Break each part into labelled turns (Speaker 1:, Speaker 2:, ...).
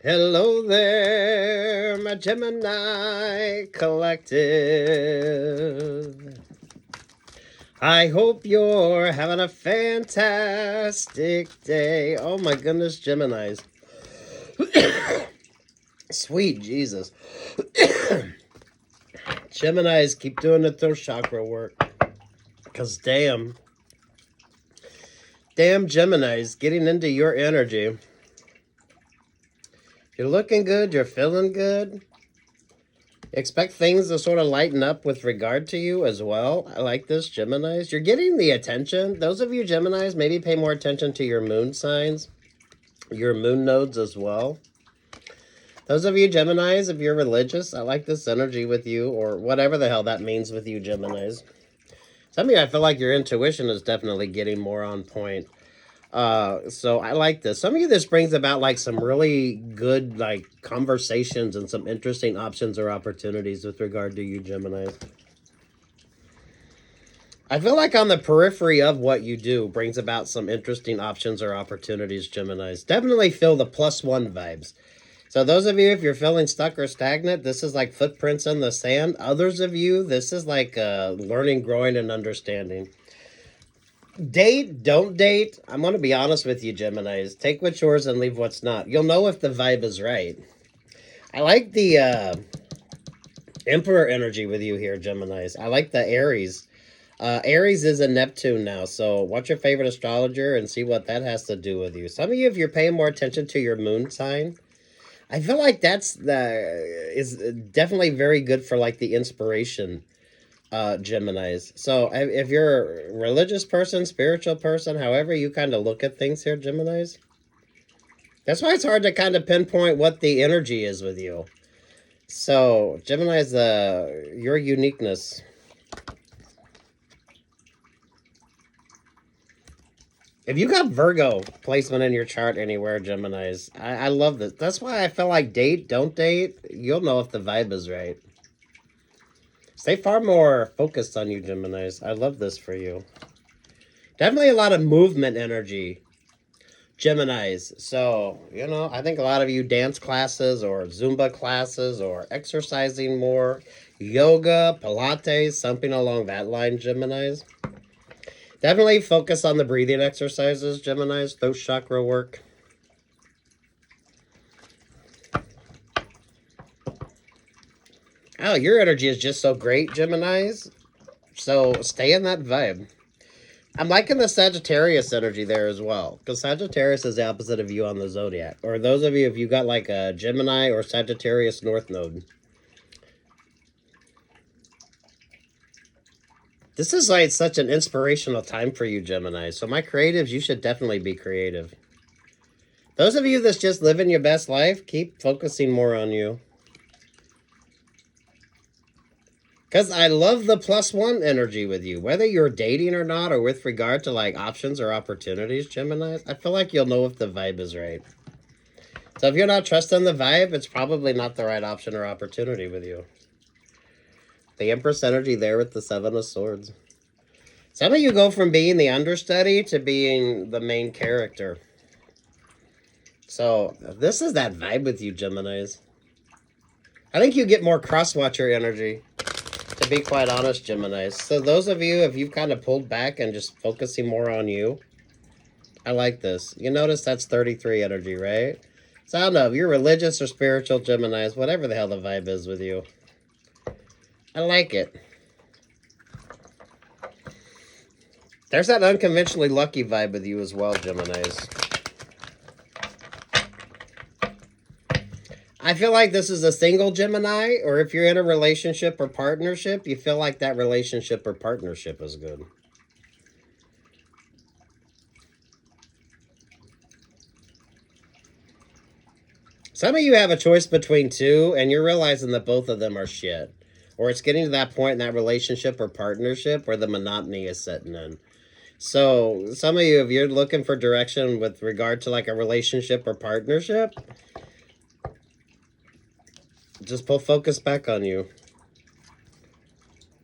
Speaker 1: Hello there, my Gemini collective. I hope you're having a fantastic day. Oh my goodness, Geminis. Sweet Jesus. Geminis, keep doing the throat chakra work. Because damn Geminis, getting into your energy. You're looking good, you're feeling good. Expect things to sort of lighten up with regard to you as well. I like this, Geminis. You're getting the attention. Those of you Geminis, maybe pay more attention to your moon signs, your moon nodes as well. Those of you Geminis, if you're religious, I like this energy with you, or whatever the hell that means with you Geminis. Some of you, I feel like your intuition is definitely getting more on point. So I like this. Some of you, this brings about like some really good like conversations and some interesting options or opportunities with regard to you Geminis. I feel like on the periphery of what you do brings about some interesting options or opportunities, Geminis. Definitely feel the +1 vibes. So those of you, if you're feeling stuck or stagnant, this is like footprints in the sand. Others of you, this is like learning, growing, and understanding. Date, don't date. I'm going to be honest with you, Geminis. Take what's yours and leave what's not. You'll know if the vibe is right. I like the Emperor energy with you here, Geminis. I like the Aries. Aries is a Neptune now, so watch your favorite astrologer and see what that has to do with you. Some of you, if you're paying more attention to your moon sign, I feel like that's is definitely very good for like the inspiration, Geminis. So if you're a religious person, spiritual person, however you kind of look at things here, Geminis, that's why it's hard to kind of pinpoint what the energy is with you. So Geminis, your uniqueness. If you got Virgo placement in your chart anywhere, Geminis, I love this. That's why I feel like date, don't date. You'll know if the vibe is right. Stay far more focused on you, Geminis. I love this for you. Definitely a lot of movement energy, Geminis. So, you know, I think a lot of you dance classes or Zumba classes or exercising more, yoga, Pilates, something along that line, Geminis. Definitely focus on the breathing exercises, Geminis, throat chakra work. Oh, your energy is just so great, Geminis. So stay in that vibe. I'm liking the Sagittarius energy there as well, because Sagittarius is the opposite of you on the zodiac. Or those of you, if you got like a Gemini or Sagittarius North Node. This is like such an inspirational time for you, Gemini. So my creatives, you should definitely be creative. Those of you that's just living your best life, keep focusing more on you. Because I love the +1 energy with you. Whether you're dating or not, or with regard to like options or opportunities, Gemini, I feel like you'll know if the vibe is right. So if you're not trusting the vibe, it's probably not the right option or opportunity with you. The Empress energy there with the 7 of Swords. Some of you go from being the understudy to being the main character. So this is that vibe with you, Geminis. I think you get more cross-watcher energy, to be quite honest, Geminis. So those of you, if you've kind of pulled back and just focusing more on you, I like this. You notice that's 33 energy, right? So I don't know, if you're religious or spiritual, Geminis, whatever the hell the vibe is with you, I like it. There's that unconventionally lucky vibe with you as well, Geminis. I feel like this is a single Gemini, or if you're in a relationship or partnership, you feel like that relationship or partnership is good. Some of you have a choice between two, and you're realizing that both of them are shit. Or it's getting to that point in that relationship or partnership where the monotony is setting in. So some of you, if you're looking for direction with regard to like a relationship or partnership, just pull focus back on you.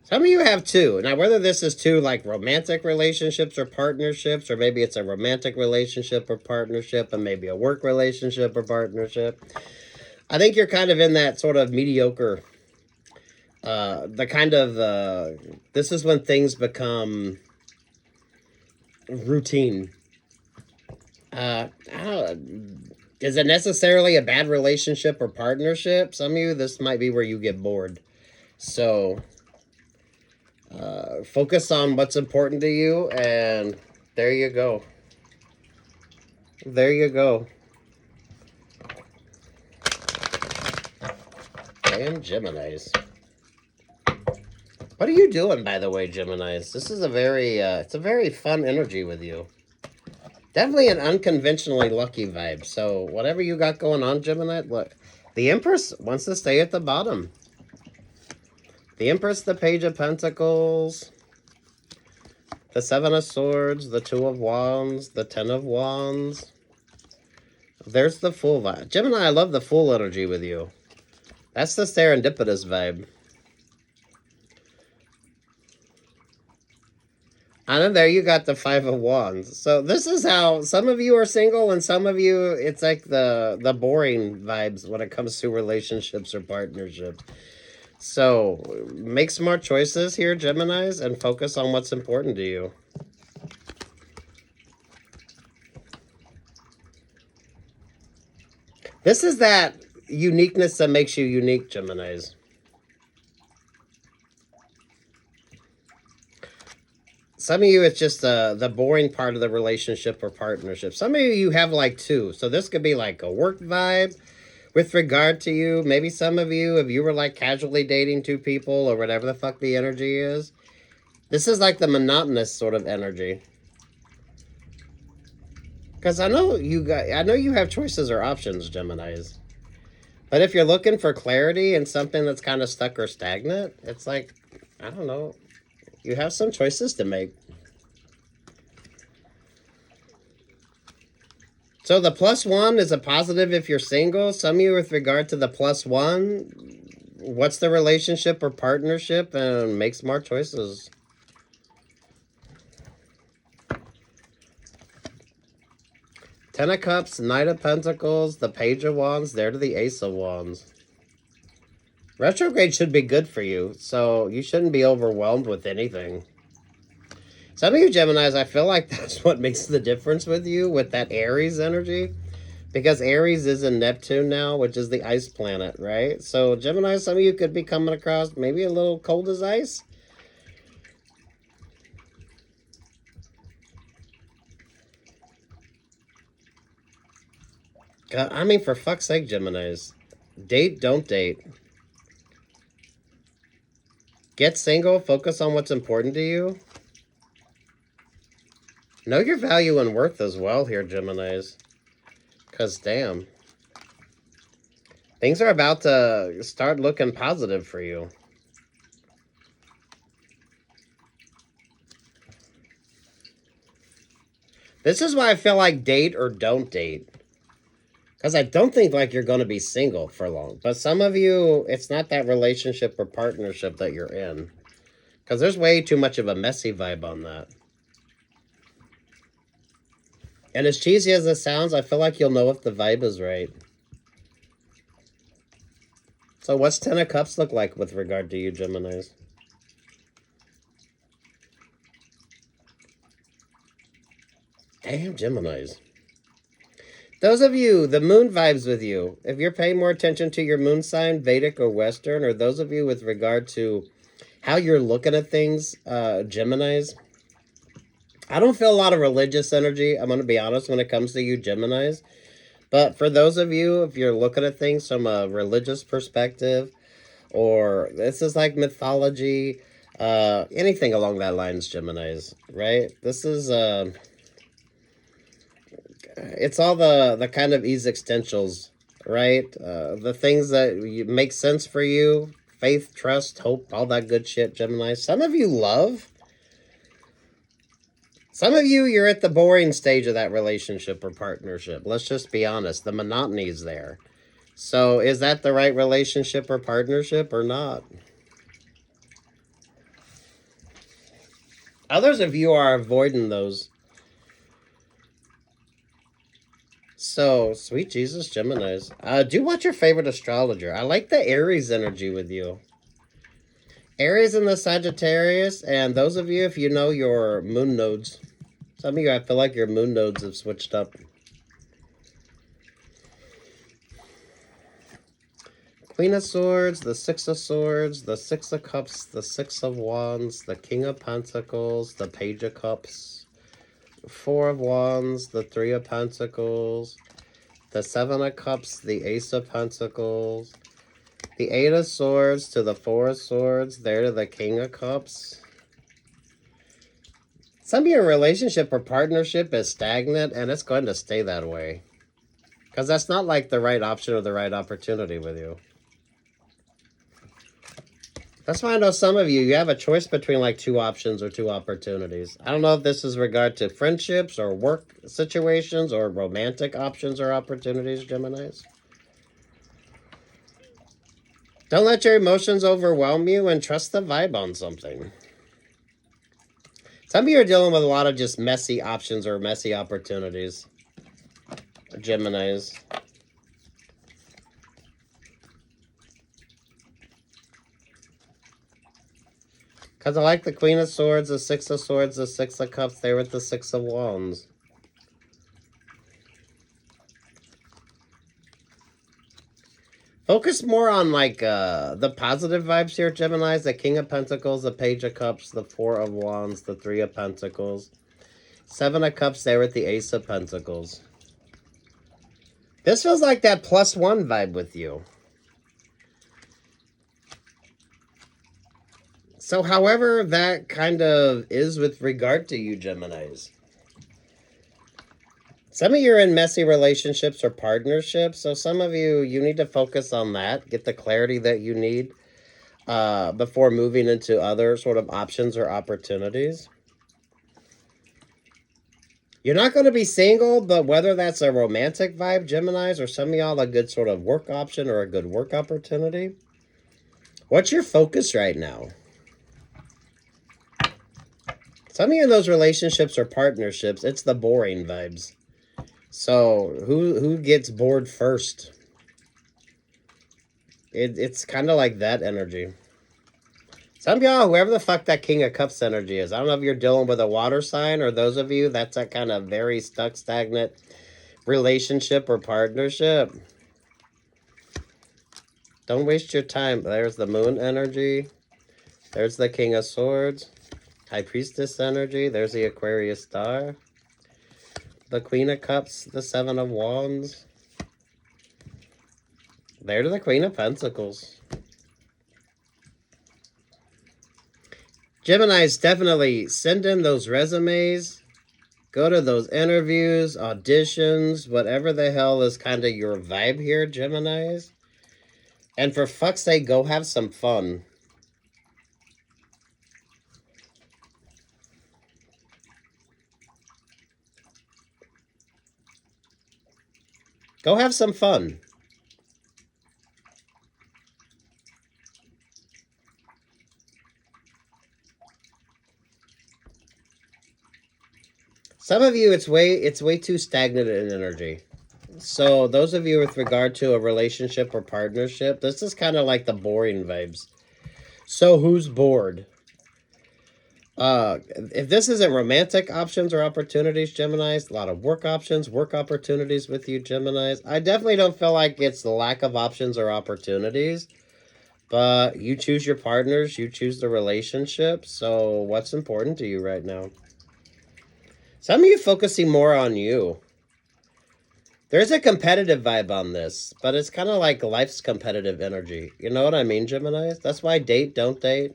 Speaker 1: Some of you have two. Now, whether this is two like romantic relationships or partnerships, or maybe it's a romantic relationship or partnership, and maybe a work relationship or partnership, I think you're kind of in that sort of mediocre, the kind of, this is when things become routine. I don't, is it necessarily a bad relationship or partnership? Some of you, this might be where you get bored. So, focus on what's important to you, and there you go. There you go. Damn Geminis. What are you doing, by the way, Geminis? This is a very, it's a very fun energy with you. Definitely an unconventionally lucky vibe. So whatever you got going on, Gemini, look, the Empress wants to stay at the bottom. The Empress, the Page of Pentacles, the Seven of Swords, the Two of Wands, the Ten of Wands. There's the Fool vibe. Gemini, I love the Fool energy with you. That's the serendipitous vibe. And then there you got the Five of Wands. So this is how some of you are single, and some of you, it's like the boring vibes when it comes to relationships or partnerships. So make smart choices here, Geminis, and focus on what's important to you. This is that uniqueness that makes you unique, Geminis. Some of you, it's just the boring part of the relationship or partnership. Some of you have like two. So this could be like a work vibe with regard to you. Maybe some of you, if you were like casually dating two people or whatever the fuck the energy is, this is like the monotonous sort of energy. Because I know you have choices or options, Geminis. But if you're looking for clarity and something that's kind of stuck or stagnant, it's like, I don't know. You have some choices to make. So the +1 is a positive if you're single. Some of you, with regard to the +1, what's the relationship or partnership, and make smart choices. Ten of Cups, Knight of Pentacles, the Page of Wands, there to the Ace of Wands. Retrograde should be good for you, so you shouldn't be overwhelmed with anything. Some of you Geminis, I feel like that's what makes the difference with you, with that Aries energy. Because Aries is in Neptune now, which is the ice planet, right? So Gemini, some of you could be coming across maybe a little cold as ice. God, I mean, for fuck's sake, Geminis. Date, don't date. Get single, focus on what's important to you. Know your value and worth as well here, Geminis. Because, damn. Things are about to start looking positive for you. This is why I feel like date or don't date. Because I don't think like you're going to be single for long. But some of you, it's not that relationship or partnership that you're in. Because there's way too much of a messy vibe on that. And as cheesy as it sounds, I feel like you'll know if the vibe is right. So what's Ten of Cups look like with regard to you, Geminis? Damn, Geminis. Those of you, the moon vibes with you. If you're paying more attention to your moon sign, Vedic or Western, or those of you with regard to how you're looking at things, Geminis. I don't feel a lot of religious energy, I'm going to be honest, when it comes to you, Geminis. But for those of you, if you're looking at things from a religious perspective, or this is like mythology, anything along that lines, Geminis, right? This is, it's all the kind of existentials, right? The things that make sense for you, faith, trust, hope, all that good shit, Gemini. Some of you love. Some of you, you're at the boring stage of that relationship or partnership. Let's just be honest. The monotony is there. So is that the right relationship or partnership or not? Others of you are avoiding those. So, sweet Jesus, Geminis. Do watch your favorite astrologer. I like the Aries energy with you. Aries and the Sagittarius, and those of you, if you know your moon nodes. Some of you, I feel like your moon nodes have switched up. Queen of Swords, the Six of Swords, the Six of Cups, the Six of Wands, the King of Pentacles, the Page of Cups, Four of Wands, the Three of Pentacles, the Seven of Cups, the Ace of Pentacles, the Eight of Swords to the Four of Swords, there to the King of Cups. Some of your relationship or partnership is stagnant, and it's going to stay that way. Because that's not like the right option or the right opportunity with you. That's why I know some of you, you have a choice between like two options or two opportunities. I don't know if this is regard to friendships or work situations or romantic options or opportunities, Geminis. Don't let your emotions overwhelm you and trust the vibe on something. Some of you are dealing with a lot of just messy options or messy opportunities, Geminis. Because I like the Queen of Swords, the Six of Swords, the Six of Cups there with the Six of Wands. Focus more on like the positive vibes here, Geminis. The King of Pentacles, the Page of Cups, the Four of Wands, the Three of Pentacles. Seven of Cups there with the Ace of Pentacles. This feels like that +1 vibe with you. So however that kind of is with regard to you, Geminis. Some of you are in messy relationships or partnerships. So some of you, you need to focus on that. Get the clarity that you need before moving into other sort of options or opportunities. You're not going to be single, but whether that's a romantic vibe, Geminis, or some of y'all a good sort of work option or a good work opportunity. What's your focus right now? Some of you in those relationships or partnerships, it's the boring vibes. So who gets bored first? It's kind of like that energy. Some of y'all, whoever the fuck that King of Cups energy is, I don't know if you're dealing with a water sign or those of you, that's that kind of very stuck, stagnant relationship or partnership. Don't waste your time. There's the Moon energy. There's the King of Swords. High Priestess energy. There's the Aquarius star. The Queen of Cups. The Seven of Wands. There's the Queen of Pentacles. Geminis, definitely send in those resumes. Go to those interviews, auditions, whatever the hell is kind of your vibe here, Geminis. And for fuck's sake, go have some fun. Go have some fun. Some of you, it's way too stagnant in energy. So those of you with regard to a relationship or partnership, this is kind of like the boring vibes. So who's bored? If this isn't romantic options or opportunities, Geminis, a lot of work options, work opportunities with you, Geminis. I definitely don't feel like it's the lack of options or opportunities, but you choose your partners, you choose the relationship. So what's important to you right now? Some of you focusing more on you. There's a competitive vibe on this, but it's kind of like life's competitive energy. You know what I mean, Geminis? That's why date, don't date.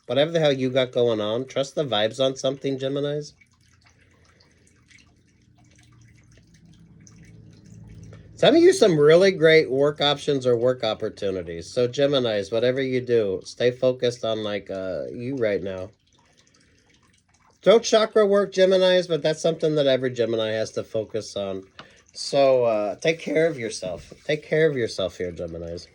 Speaker 1: Whatever the hell you got going on, trust the vibes on something, Geminis. Some of you, some really great work options or work opportunities. So Geminis, whatever you do, stay focused on like you right now. Throat chakra work, Geminis, but that's something that every Gemini has to focus on. So take care of yourself. Take care of yourself here, Geminis.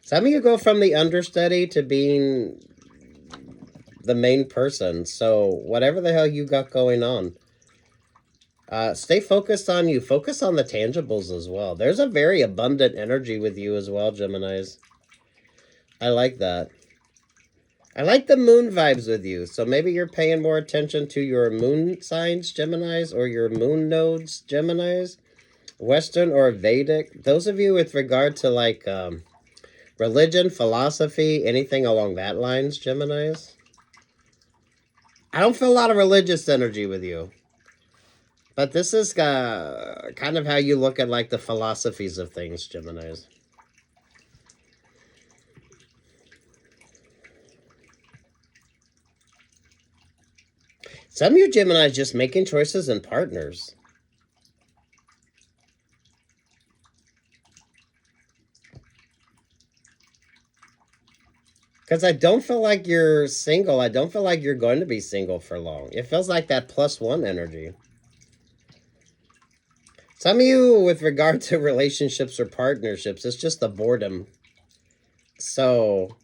Speaker 1: Some of you go from the understudy to being the main person. So whatever the hell you got going on, stay focused on you. Focus on the tangibles as well. There's a very abundant energy with you as well, Geminis. I like that. I like the moon vibes with you. So maybe you're paying more attention to your moon signs, Geminis, or your moon nodes, Geminis. Western or Vedic. Those of you with regard to like religion, philosophy, anything along that lines, Geminis. I don't feel a lot of religious energy with you. But this is kind of how you look at like the philosophies of things, Geminis. Some of you Geminis just making choices in partners. Because I don't feel like you're single. I don't feel like you're going to be single for long. It feels like that +1 energy. Some of you, with regard to relationships or partnerships, it's just the boredom. So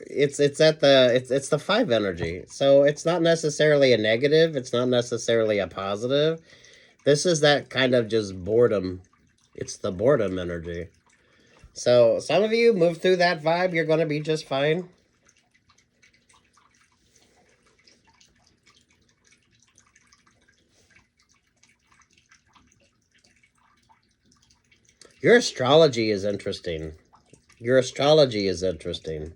Speaker 1: it's the 5 energy. So it's not necessarily a negative. It's not necessarily a positive. This is that kind of just boredom. It's the boredom energy. So some of you move through that vibe, you're going to be just fine. Your astrology is interesting. Your astrology is interesting.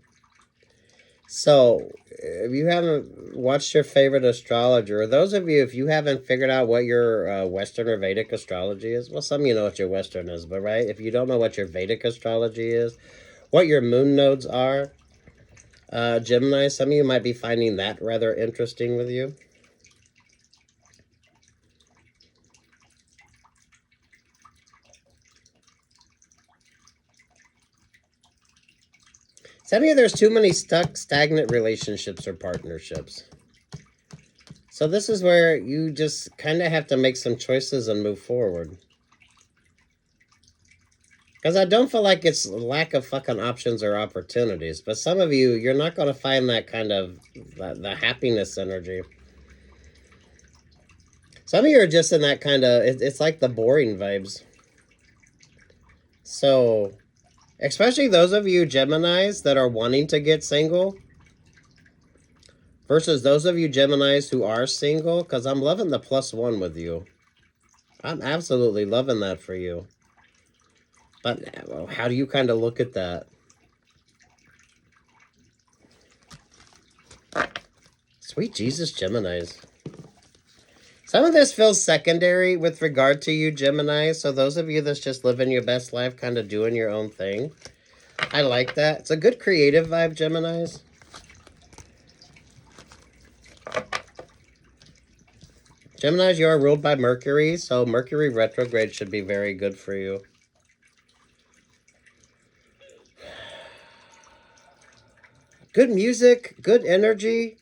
Speaker 1: So if you haven't watched your favorite astrologer, or those of you, if you haven't figured out what your Western or Vedic astrology is, well, some of you know what your Western is, but right, if you don't know what your Vedic astrology is, what your moon nodes are, Gemini, some of you might be finding that rather interesting with you. Some of you, there's too many stagnant relationships or partnerships. So this is where you just kind of have to make some choices and move forward. Because I don't feel like it's lack of fucking options or opportunities. But some of you, you're not going to find that kind of, the happiness energy. Some of you are just in that kind of, it's like the boring vibes. So, especially those of you Geminis that are wanting to get single versus those of you Geminis who are single, because I'm loving the +1 with you. I'm absolutely loving that for you. But how do you kind of look at that? Sweet Jesus, Geminis. Some of this feels secondary with regard to you, Gemini. So those of you that's just living your best life, kind of doing your own thing. I like that. It's a good creative vibe, Geminis. Geminis, you are ruled by Mercury. So Mercury retrograde should be very good for you. Good music, good energy.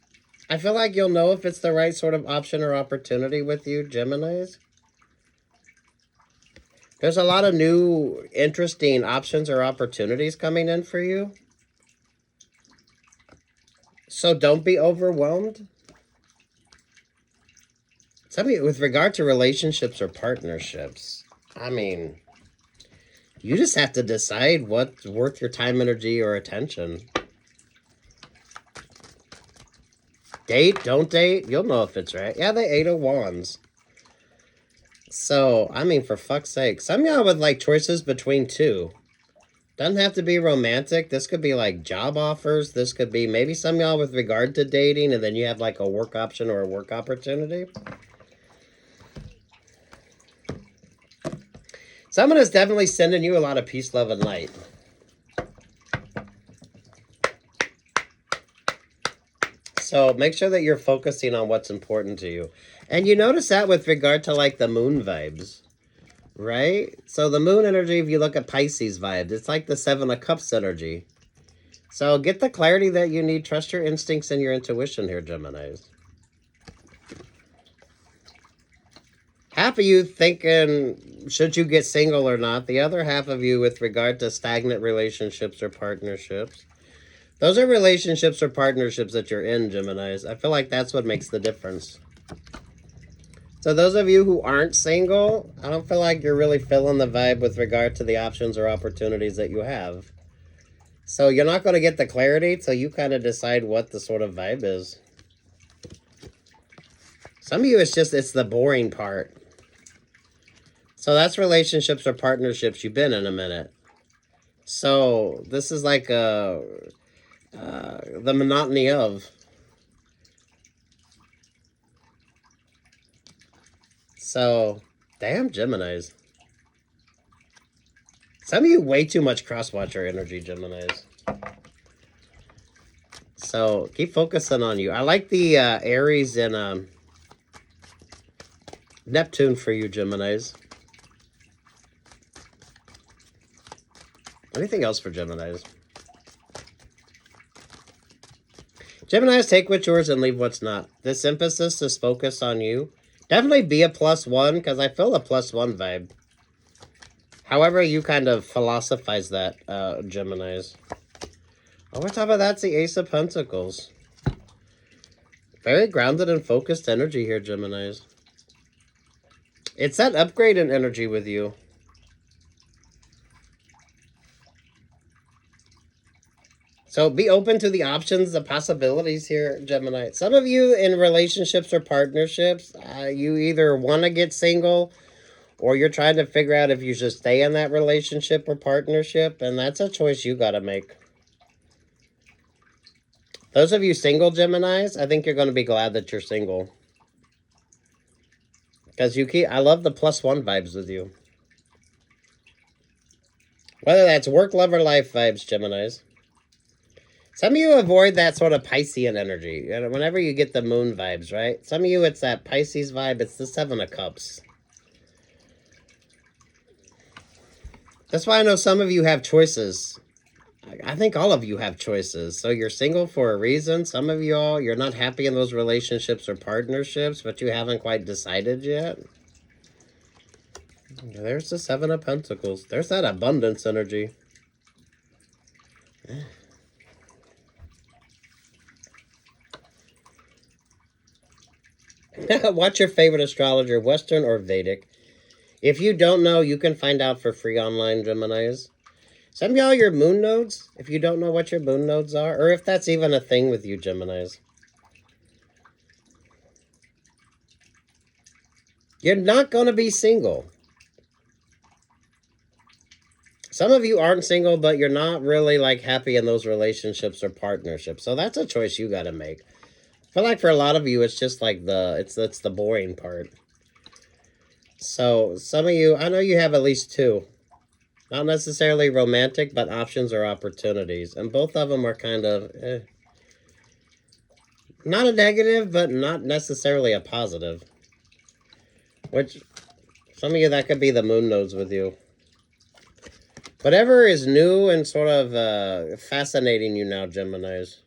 Speaker 1: I feel like you'll know if it's the right sort of option or opportunity with you, Geminis. There's a lot of new, interesting options or opportunities coming in for you. So don't be overwhelmed. Some of you, with regard to relationships or partnerships, I mean, you just have to decide what's worth your time, energy, or attention. Date, don't date, you'll know if it's right. Yeah, the 8 of Wands. So, I mean, for fuck's sake. Some of y'all with, like, choices between two. Doesn't have to be romantic. This could be, like, job offers. This could be maybe some of y'all with regard to dating, and then you have, like, a work option or a work opportunity. Someone is definitely sending you a lot of peace, love, and light. So make sure that you're focusing on what's important to you. And you notice that with regard to like the moon vibes, right? So the moon energy, if you look at Pisces vibes, it's like the 7 of Cups energy. So get the clarity that you need. Trust your instincts and your intuition here, Geminis. half of you thinking, should you get single or not? The other half of you with regard to stagnant relationships or partnerships. Those are relationships or partnerships that you're in, Geminis. I feel like that's what makes the difference. So those of you who aren't single, I don't feel like you're really feeling the vibe with regard to the options or opportunities that you have. So you're not going to get the clarity till you kind of decide what the sort of vibe is. Some of you, it's the boring part. So that's relationships or partnerships you've been in a minute. So this is like the monotony of. So, damn Geminis. Some of you way too much cross-watcher energy, Geminis. So, keep focusing on you. I like the Aries and Neptune for you, Geminis. Anything else for Geminis? Geminis, take what's yours and leave what's not. This emphasis is focused on you. Definitely be a +1, because I feel a +1 vibe. However, you kind of philosophize that, Geminis. Over top of that's the Ace of Pentacles. Very grounded and focused energy here, Geminis. It's that upgrade in energy with you. So be open to the options, the possibilities here, Gemini. Some of you in relationships or partnerships, you either want to get single or you're trying to figure out if you should stay in that relationship or partnership. And that's a choice you got to make. Those of you single Geminis, I think you're going to be glad that you're single. Because I love the +1 vibes with you. Whether that's work, love, or life vibes, Geminis. Some of you avoid that sort of Piscean energy. Whenever you get the moon vibes, right? Some of you, it's that Pisces vibe. It's the 7 of Cups. That's why I know some of you have choices. I think all of you have choices. So you're single for a reason. Some of y'all, you're not happy in those relationships or partnerships, but you haven't quite decided yet. There's the 7 of Pentacles. There's that abundance energy. Watch your favorite astrologer, Western or Vedic. If you don't know, you can find out for free online, Geminis. Some of y'all, your moon nodes, if you don't know what your moon nodes are, or if that's even a thing with you, Geminis. You're not going to be single. Some of you aren't single, but you're not really like happy in those relationships or partnerships. So that's a choice you got to make. I feel like for a lot of you, it's just like it's the boring part. So some of you, I know you have at least 2. Not necessarily romantic, but options or opportunities. And both of them are kind of, not a negative, but not necessarily a positive. Which, some of you, that could be the moon nodes with you. Whatever is new and sort of fascinating you now, Geminis.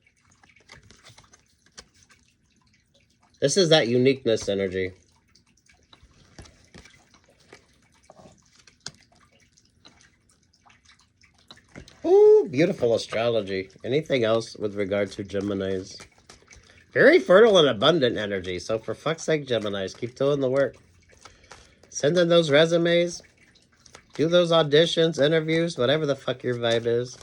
Speaker 1: This is that uniqueness energy. Ooh, beautiful astrology. Anything else with regard to Geminis? Very fertile and abundant energy. So for fuck's sake, Geminis, keep doing the work. Send in those resumes. Do those auditions, interviews, whatever the fuck your vibe is.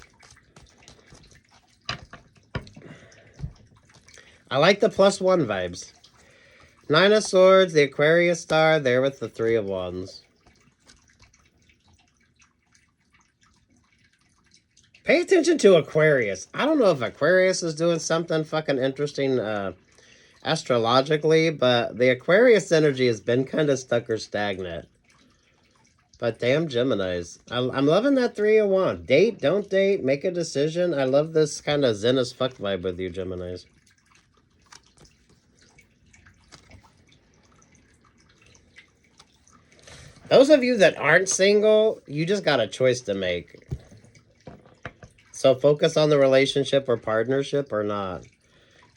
Speaker 1: I like the +1 vibes. 9 of Swords, the Aquarius star, there with the 3 of Wands. Pay attention to Aquarius. I don't know if Aquarius is doing something fucking interesting astrologically, but the Aquarius energy has been kind of stuck or stagnant. But damn Geminis. I'm loving that 3 of Wands. Date, don't date, make a decision. I love this kind of zen as fuck vibe with you, Geminis. Those of you that aren't single, you just got a choice to make. So focus on the relationship or partnership or not.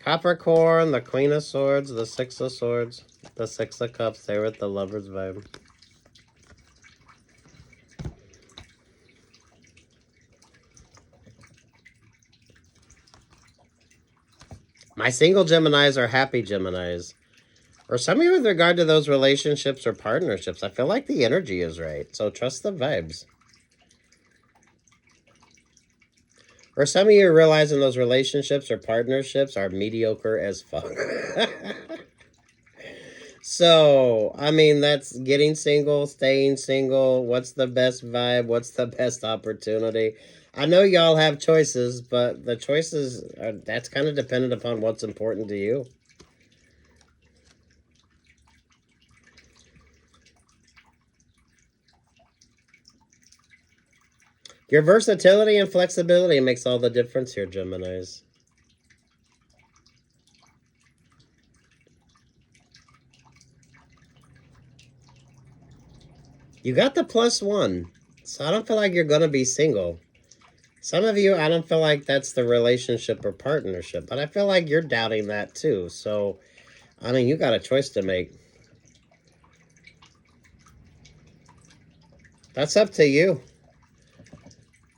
Speaker 1: Capricorn, the Queen of Swords, the Six of Swords, the Six of Cups. There with the Lover's vibe. My single Geminis are happy Geminis. Or some of you with regard to those relationships or partnerships, I feel like the energy is right. So trust the vibes. Or some of you are realizing those relationships or partnerships are mediocre as fuck. So, I mean, that's getting single, staying single. What's the best vibe? What's the best opportunity? I know y'all have choices, but the choices, that's kind of dependent upon what's important to you. Your versatility and flexibility makes all the difference here, Geminis. You got the +1, so I don't feel like you're going to be single. Some of you, I don't feel like that's the relationship or partnership, but I feel like you're doubting that too. So, I mean, you got a choice to make. That's up to you.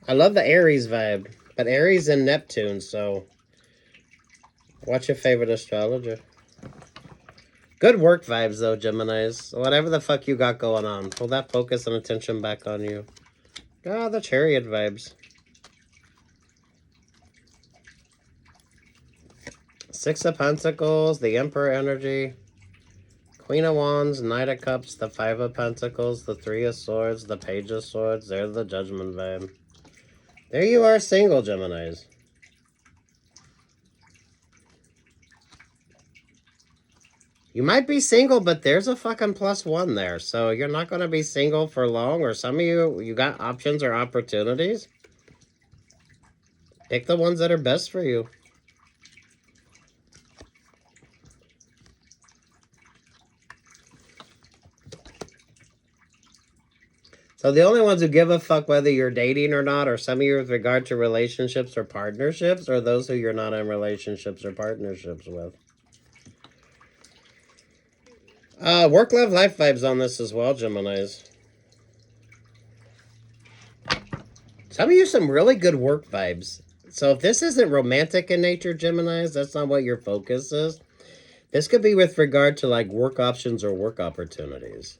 Speaker 1: I love the Aries vibe, but Aries and Neptune, so what's your favorite astrologer? Good work vibes, though, Geminis. Whatever the fuck you got going on, pull that focus and attention back on you. Ah, the Chariot vibes. Six of Pentacles, the Emperor energy. Queen of Wands, Knight of Cups, the Five of Pentacles, the Three of Swords, the Page of Swords. There's the Judgment vibe. There you are, single, Geminis. You might be single, but there's a fucking +1 there. So you're not going to be single for long. Or some of you got options or opportunities. Pick the ones that are best for you. So the only ones who give a fuck whether you're dating or not, or some of you with regard to relationships or partnerships, or those who you're not in relationships or partnerships with. Work, love, life vibes on this as well, Geminis. Some of you some really good work vibes. So if this isn't romantic in nature, Geminis, that's not what your focus is. This could be with regard to like work options or work opportunities.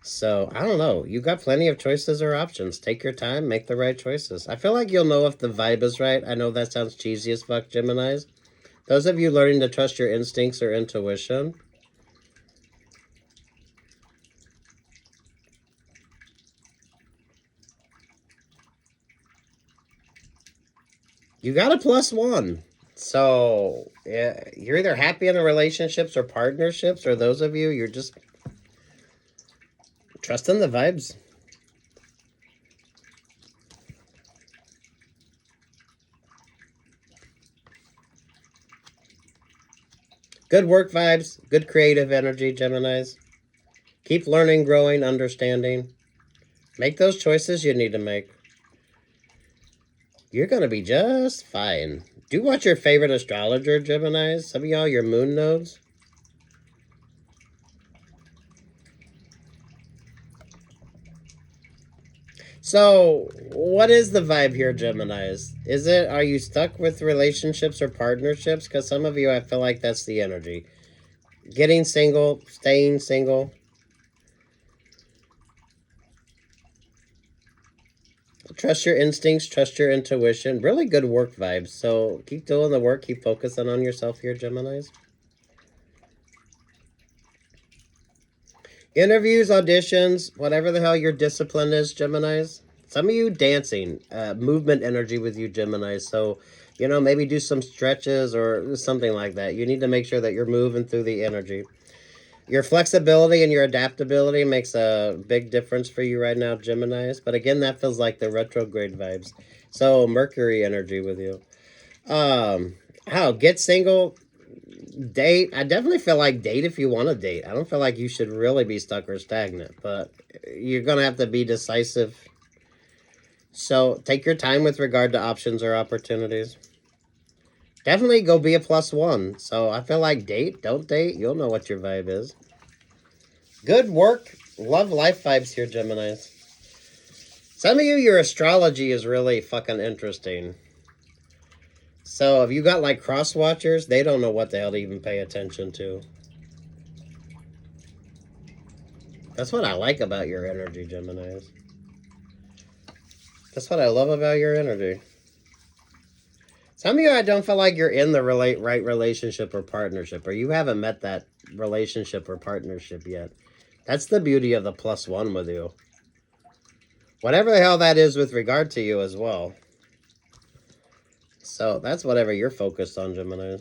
Speaker 1: So, I don't know. You got plenty of choices or options. Take your time, make the right choices. I feel like you'll know if the vibe is right. I know that sounds cheesy as fuck, Geminis. Those of you learning to trust your instincts or intuition. You got a +1. So, yeah, you're either happy in the relationships or partnerships, or those of you, you're just trusting the vibes. Good work vibes, good creative energy, Geminis. Keep learning, growing, understanding. Make those choices you need to make. You're going to be just fine. Do watch your favorite astrologer, Geminis. Some of y'all, your moon nodes. So, what is the vibe here, Geminis? Are you stuck with relationships or partnerships? Because some of you, I feel like that's the energy. Getting single, staying single. Trust your instincts, trust your intuition. Really good work vibes. So, keep doing the work, keep focusing on yourself here, Geminis. Interviews, auditions, whatever the hell your discipline is, Geminis. Some of you dancing, movement energy with you, Geminis. So, you know, maybe do some stretches or something like that. You need to make sure that you're moving through the energy. Your flexibility and your adaptability makes a big difference for you right now, Geminis. But again, that feels like the retrograde vibes. So, Mercury energy with you. Get single, date. I definitely feel like date if you want to date. I don't feel like you should really be stuck or stagnant, but you're going to have to be decisive. So take your time with regard to options or opportunities. Definitely go be a +1. So I feel like date, don't date. You'll know what your vibe is. Good work. Love life vibes here, Geminis. Some of you, your astrology is really fucking interesting. So if you got like cross watchers, they don't know what the hell to even pay attention to. That's what I like about your energy, Geminis. That's what I love about your energy. Some of you, I don't feel like you're in the right relationship or partnership, or you haven't met that relationship or partnership yet. That's the beauty of the +1 with you. Whatever the hell that is with regard to you as well. So that's whatever you're focused on, Gemini.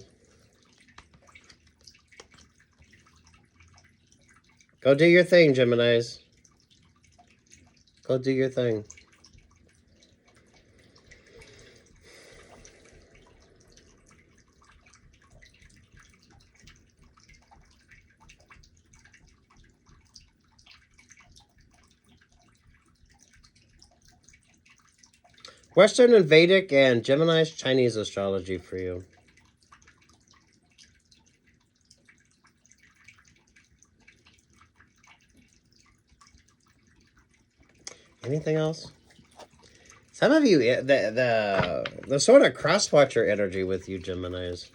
Speaker 1: Go do your thing, Geminis. Go do your thing. Western and Vedic and Gemini's Chinese astrology for you. Anything else? Some of you, the sort of cross-watcher energy with you, Geminis.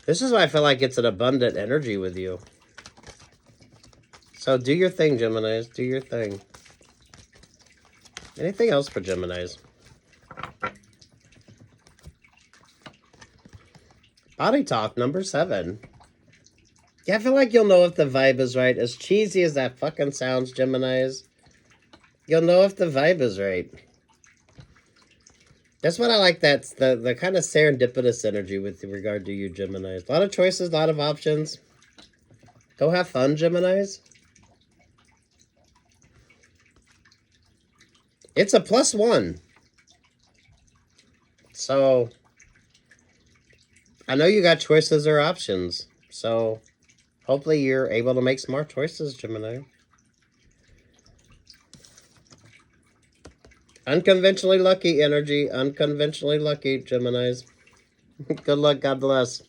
Speaker 1: This is why I feel like it's an abundant energy with you. So do your thing, Geminis. Do your thing. Anything else for Geminis? Body talk number 7. Yeah, I feel like you'll know if the vibe is right. As cheesy as that fucking sounds, Geminis, you'll know if the vibe is right. That's what I like. That's the kind of serendipitous energy with regard to you, Geminis. A lot of choices, a lot of options. Go have fun, Geminis. It's a +1. So I know you got choices or options. So hopefully you're able to make smart choices, Gemini. Unconventionally lucky energy. Unconventionally lucky, Geminis. Good luck. God bless.